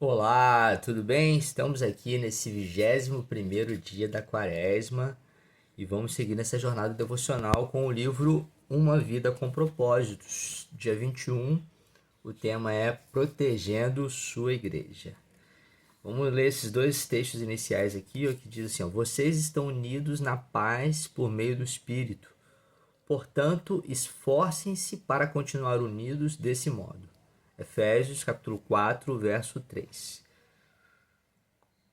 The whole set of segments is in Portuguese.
Olá, tudo bem? Estamos aqui nesse 21º dia da Quaresma e vamos seguir nessa jornada devocional com o livro Uma Vida com Propósitos. Dia 21, o tema é Protegendo Sua Igreja. Vamos ler esses dois textos iniciais aqui, ó, que diz assim, ó, vocês estão unidos na paz por meio do Espírito. Portanto, esforcem-se para continuar unidos desse modo. Efésios capítulo 4, verso 3.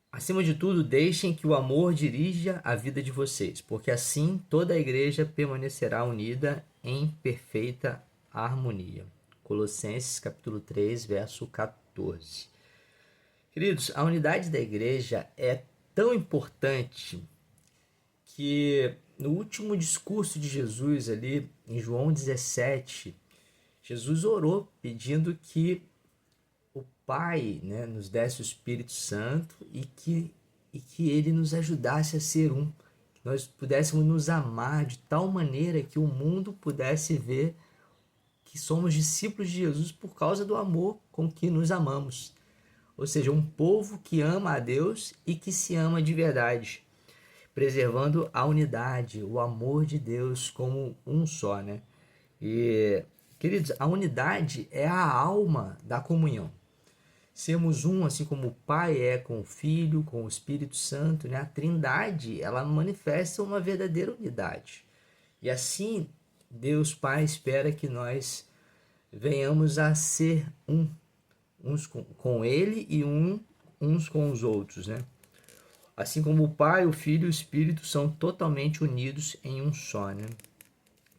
Acima de tudo, deixem que o amor dirija a vida de vocês, porque assim toda a igreja permanecerá unida em perfeita harmonia. Colossenses capítulo 3, verso 14. Queridos, a unidade da igreja é tão importante que no último discurso de Jesus ali, em João 17, Jesus orou pedindo que o Pai, né, nos desse o Espírito Santo e que Ele nos ajudasse a ser um, que nós pudéssemos nos amar de tal maneira que o mundo pudesse ver que somos discípulos de Jesus por causa do amor com que nos amamos. Ou seja, um povo que ama a Deus e que se ama de verdade, preservando a unidade, o amor de Deus como um só, né? E, queridos, a unidade é a alma da comunhão. Sermos um, assim como o Pai é com o Filho, com o Espírito Santo, né? A Trindade, ela manifesta uma verdadeira unidade. E assim, Deus Pai espera que nós venhamos a ser um, uns com Ele e uns com os outros, né? Assim como o Pai, o Filho e o Espírito são totalmente unidos em um só, né?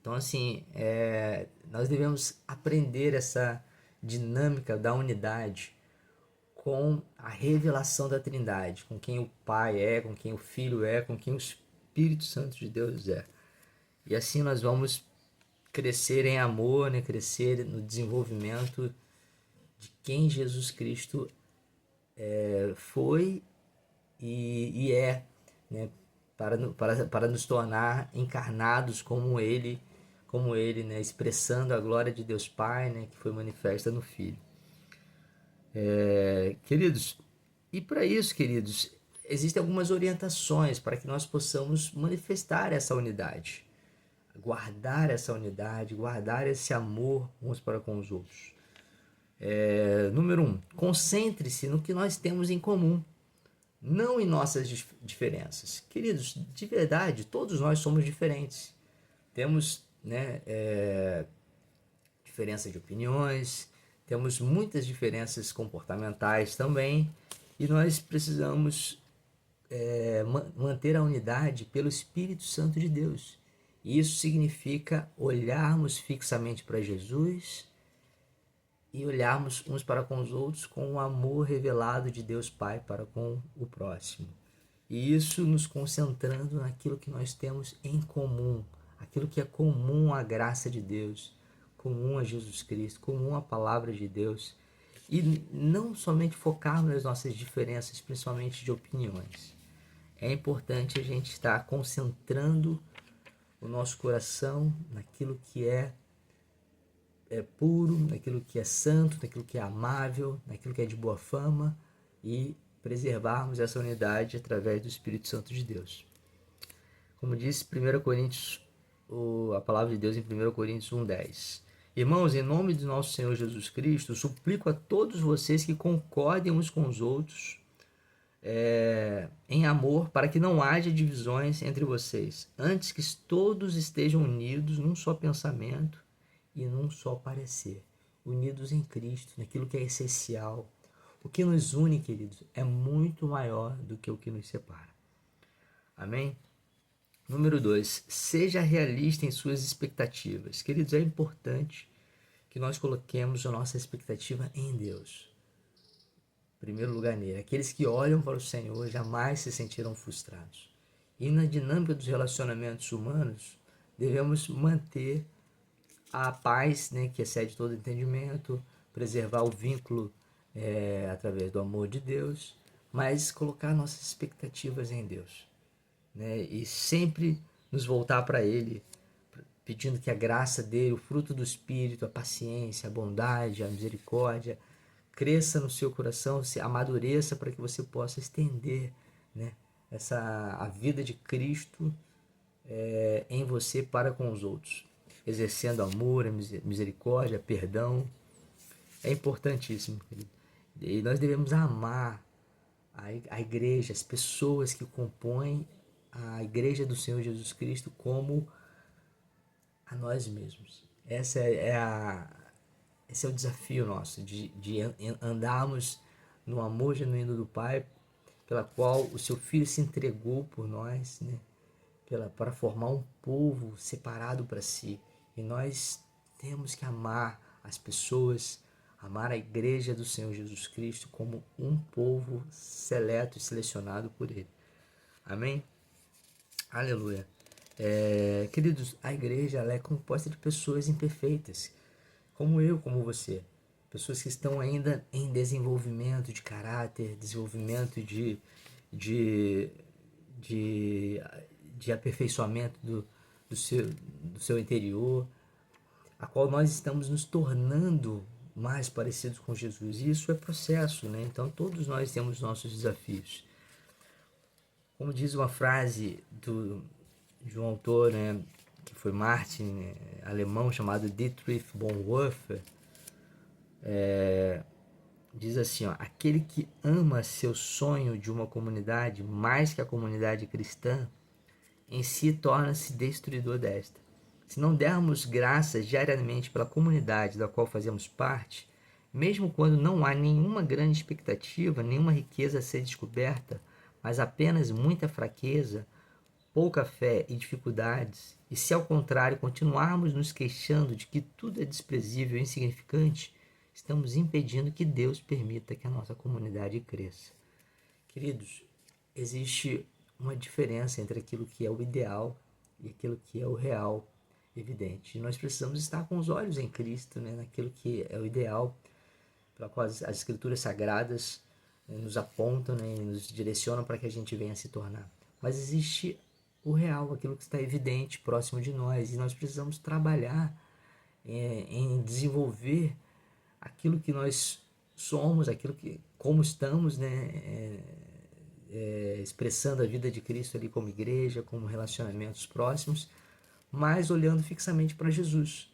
Então, assim, nós devemos aprender essa dinâmica da unidade com a revelação da Trindade, com quem o Pai é, com quem o Filho é, com quem o Espírito Santo de Deus é. E assim nós vamos crescer em amor, né? Crescer no desenvolvimento de quem Jesus Cristo foi e é, né? Para nos tornar encarnados como ele, né? Expressando a glória de Deus Pai, né? Que foi manifesta no Filho. Queridos, e para isso, queridos, existem algumas orientações para que nós possamos manifestar essa unidade, guardar esse amor uns para com os outros. Número um, concentre-se no que nós temos em comum, não em nossas diferenças. Queridos, de verdade, todos nós somos diferentes. Temos, né, diferença de opiniões, temos muitas diferenças comportamentais também, e nós precisamos manter a unidade pelo Espírito Santo de Deus. E isso significa olharmos fixamente para Jesus e olharmos uns para com os outros com o amor revelado de Deus Pai para com o próximo. E isso nos concentrando naquilo que nós temos em comum, aquilo que é comum à graça de Deus, comum a Jesus Cristo, comum à palavra de Deus. E não somente focarmos nas nossas diferenças, principalmente de opiniões. É importante a gente estar concentrando o nosso coração naquilo que é puro, naquilo que é santo, naquilo que é amável, naquilo que é de boa fama e preservarmos essa unidade através do Espírito Santo de Deus. Como disse 1 Coríntios, a palavra de Deus em 1 Coríntios 1:10. Irmãos, em nome do nosso Senhor Jesus Cristo, suplico a todos vocês que concordem uns com os outros em amor, para que não haja divisões entre vocês, antes que todos estejam unidos num só pensamento e num só parecer, unidos em Cristo, naquilo que é essencial. O que nos une, queridos, é muito maior do que o que nos separa. Amém? Número 2, seja realista em suas expectativas. Queridos, é importante que nós coloquemos a nossa expectativa em Deus. Em primeiro lugar nele. Aqueles que olham para o Senhor jamais se sentirão frustrados. E na dinâmica dos relacionamentos humanos, devemos manter a paz, né, que excede todo entendimento, preservar o vínculo através do amor de Deus, mas colocar nossas expectativas em Deus, né, e sempre nos voltar para Ele, pedindo que a graça dele, o fruto do Espírito, a paciência, a bondade, a misericórdia, cresça no seu coração, se amadureça para que você possa estender, né, a vida de Cristo em você para com os outros, exercendo amor, misericórdia, perdão. É importantíssimo, querido. E nós devemos amar a igreja, as pessoas que compõem a igreja do Senhor Jesus Cristo como a nós mesmos. Esse é o desafio nosso, de andarmos no amor genuíno do Pai, pela qual o seu Filho se entregou por nós, né? Para formar um povo separado para si. E nós temos que amar as pessoas, amar a igreja do Senhor Jesus Cristo como um povo seleto e selecionado por Ele. Amém? Aleluia. Queridos, a igreja ela é composta de pessoas imperfeitas, como eu, como você. Pessoas que estão ainda em desenvolvimento de caráter, desenvolvimento de, de, de aperfeiçoamento do seu interior, a qual nós estamos nos tornando mais parecidos com Jesus. E isso é processo, né? Então todos nós temos nossos desafios. Como diz uma frase de um autor, né, que foi Martin, né, alemão, chamado Dietrich Bonhoeffer, diz assim, ó: aquele que ama seu sonho de uma comunidade mais que a comunidade cristã, em si torna-se destruidor desta. Se não dermos graças diariamente pela comunidade da qual fazemos parte, mesmo quando não há nenhuma grande expectativa, nenhuma riqueza a ser descoberta, mas apenas muita fraqueza, pouca fé e dificuldades, e se ao contrário continuarmos nos queixando de que tudo é desprezível e insignificante, estamos impedindo que Deus permita que a nossa comunidade cresça. Queridos, existe uma diferença entre aquilo que é o ideal e aquilo que é o real, evidente. E nós precisamos estar com os olhos em Cristo, né, naquilo que é o ideal, pela qual as Escrituras Sagradas nos apontam, né, e nos direcionam para que a gente venha se tornar. Mas existe o real, aquilo que está evidente, próximo de nós, e nós precisamos trabalhar em desenvolver aquilo que nós somos, aquilo que como estamos, né, expressando a vida de Cristo ali como igreja, como relacionamentos próximos, mas olhando fixamente para Jesus,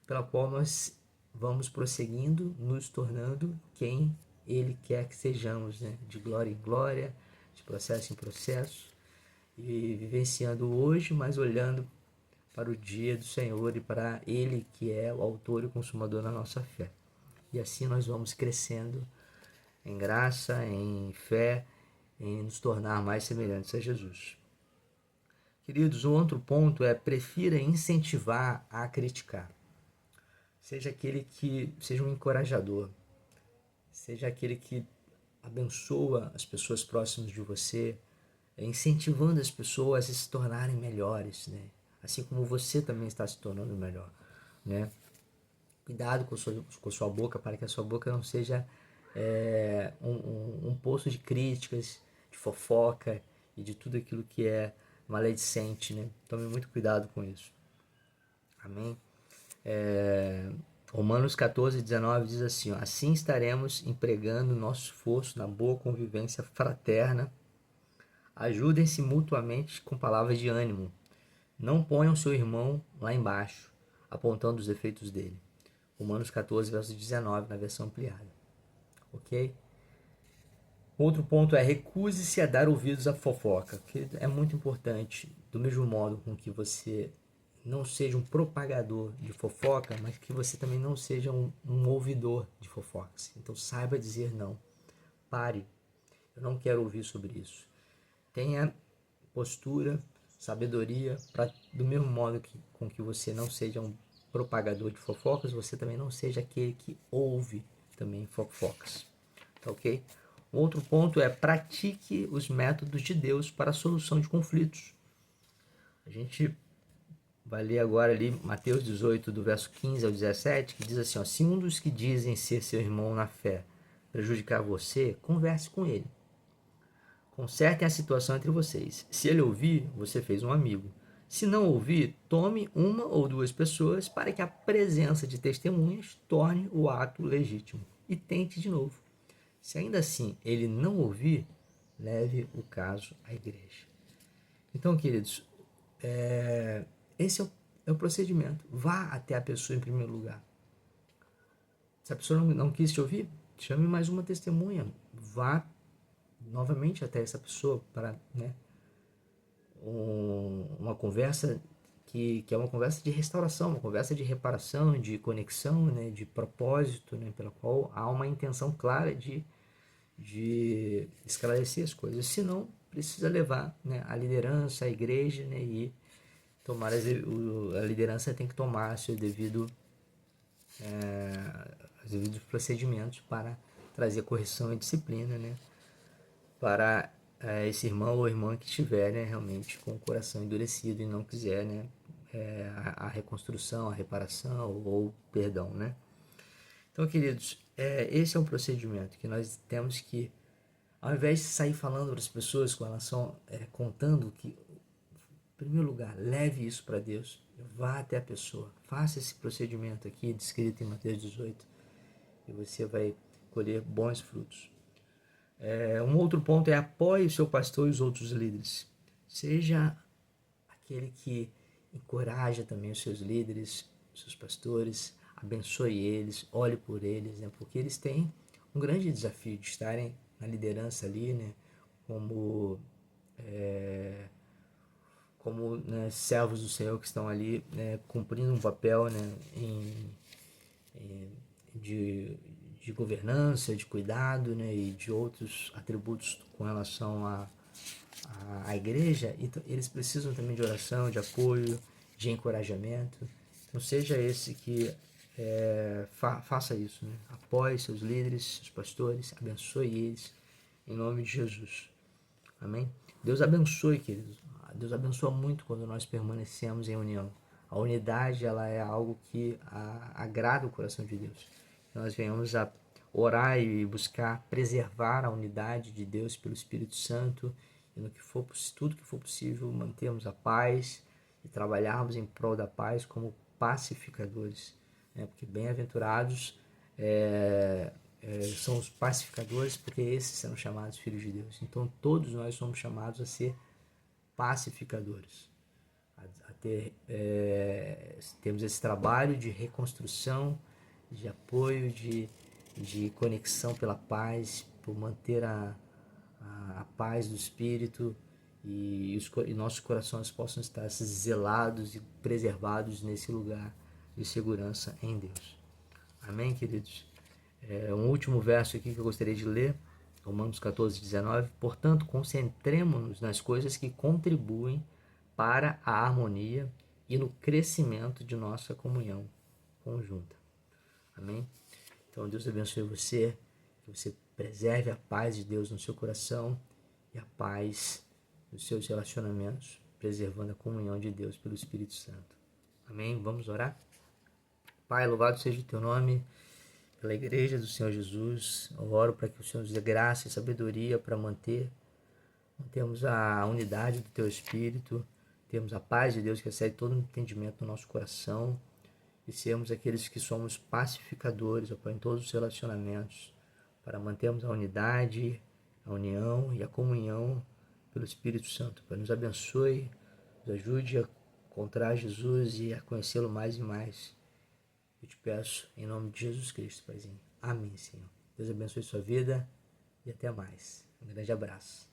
pela qual nós vamos prosseguindo, nos tornando quem Ele quer que sejamos, né? De glória em glória, de processo em processo, e vivenciando hoje, mas olhando para o dia do Senhor e para Ele que é o autor e o consumador da nossa fé. E assim nós vamos crescendo em graça, em fé, em nos tornar mais semelhantes a Jesus. Queridos, um outro ponto é: prefira incentivar a criticar. Seja aquele que seja um encorajador, seja aquele que abençoa as pessoas próximas de você, incentivando as pessoas a se tornarem melhores, né? Assim como você também está se tornando melhor, né? Cuidado com sua boca, para que a sua boca não seja um poço de críticas, de fofoca e de tudo aquilo que é maledicente, né? Tome muito cuidado com isso. Amém? Romanos 14, 19 diz assim, ó: assim estaremos empregando nosso esforço na boa convivência fraterna. Ajudem-se mutuamente com palavras de ânimo. Não ponham seu irmão lá embaixo, apontando os defeitos dele. Romanos 14, verso 19, na versão ampliada. Ok? Outro ponto é: recuse-se a dar ouvidos à fofoca, que é muito importante. Do mesmo modo com que você não seja um propagador de fofoca, mas que você também não seja um ouvidor de fofocas. Então saiba dizer não. Pare. Eu não quero ouvir sobre isso. Tenha postura, sabedoria, para do mesmo modo com que você não seja um propagador de fofocas, você também não seja aquele que ouve também fofocas. Tá ok? Outro ponto é: pratique os métodos de Deus para a solução de conflitos. A gente vai ler agora ali Mateus 18, do verso 15 ao 17, que diz assim, ó: se um dos que dizem ser seu irmão na fé prejudicar você, converse com ele. Consertem a situação entre vocês. Se ele ouvir, você fez um amigo. Se não ouvir, tome uma ou duas pessoas para que a presença de testemunhas torne o ato legítimo. e tente de novo. Se ainda assim ele não ouvir, leve o caso à igreja. Então, queridos, esse é o procedimento. Vá até a pessoa em primeiro lugar. Se a pessoa não quis te ouvir, chame mais uma testemunha. Vá novamente até essa pessoa para uma conversa que é uma conversa de restauração, uma conversa de reparação, de conexão, de propósito, pela qual há uma intenção clara de esclarecer as coisas. Se não, precisa levar a liderança, a igreja, e tomar a liderança tem que tomar os devidos procedimentos para trazer correção e disciplina, para esse irmão ou irmã que estiver realmente com o coração endurecido e não quiser a reconstrução, a reparação ou perdão. Então, queridos, esse é um procedimento que nós temos que, ao invés de sair falando para as pessoas com relação, contando que, em primeiro lugar, leve isso para Deus, vá até a pessoa, faça esse procedimento aqui descrito em Mateus 18 e você vai colher bons frutos. Um outro ponto é apoie o seu pastor e os outros líderes. Seja aquele que encoraja também os seus líderes, os seus pastores, abençoe eles, olhe por eles, porque eles têm um grande desafio de estarem na liderança ali, como servos do Senhor que estão ali cumprindo um papel de governança, de cuidado, e de outros atributos com relação à igreja. Então, eles precisam também de oração, de apoio, de encorajamento. Então, seja esse que faça isso, apoie seus líderes, seus pastores, abençoe eles, em nome de Jesus. Amém? Deus abençoe, queridos. Deus abençoa muito quando nós permanecemos em união. A unidade, ela é algo que agrada o coração de Deus. Nós venhamos a orar e buscar preservar a unidade de Deus pelo Espírito Santo e tudo que for possível mantermos a paz e trabalharmos em prol da paz como pacificadores, porque bem-aventurados são os pacificadores, porque esses serão chamados filhos de Deus. Então todos nós somos chamados a ser pacificadores, temos esse trabalho de reconstrução, de apoio, de conexão pela paz, por manter a paz do Espírito e nossos corações possam estar zelados e preservados nesse lugar de segurança em Deus. Amém, queridos? Um último verso aqui que eu gostaria de ler, Romanos 14, 19. Portanto, concentremo-nos nas coisas que contribuem para a harmonia e no crescimento de nossa comunhão conjunta. Amém? Então, Deus abençoe você, que você preserve a paz de Deus no seu coração e a paz nos seus relacionamentos, preservando a comunhão de Deus pelo Espírito Santo. Amém? Vamos orar? Pai, louvado seja o teu nome, pela igreja do Senhor Jesus. Eu oro para que o Senhor nos dê graça e sabedoria para mantermos a unidade do teu Espírito, termos a paz de Deus que excede todo entendimento no nosso coração e sermos aqueles que somos pacificadores, ó Pai, em todos os relacionamentos, para mantermos a unidade, a união e a comunhão pelo Espírito Santo. Pai, nos abençoe, nos ajude a encontrar Jesus e a conhecê-lo mais e mais. Eu te peço em nome de Jesus Cristo, Paizinho. Amém, Senhor. Deus abençoe sua vida e até mais. Um grande abraço.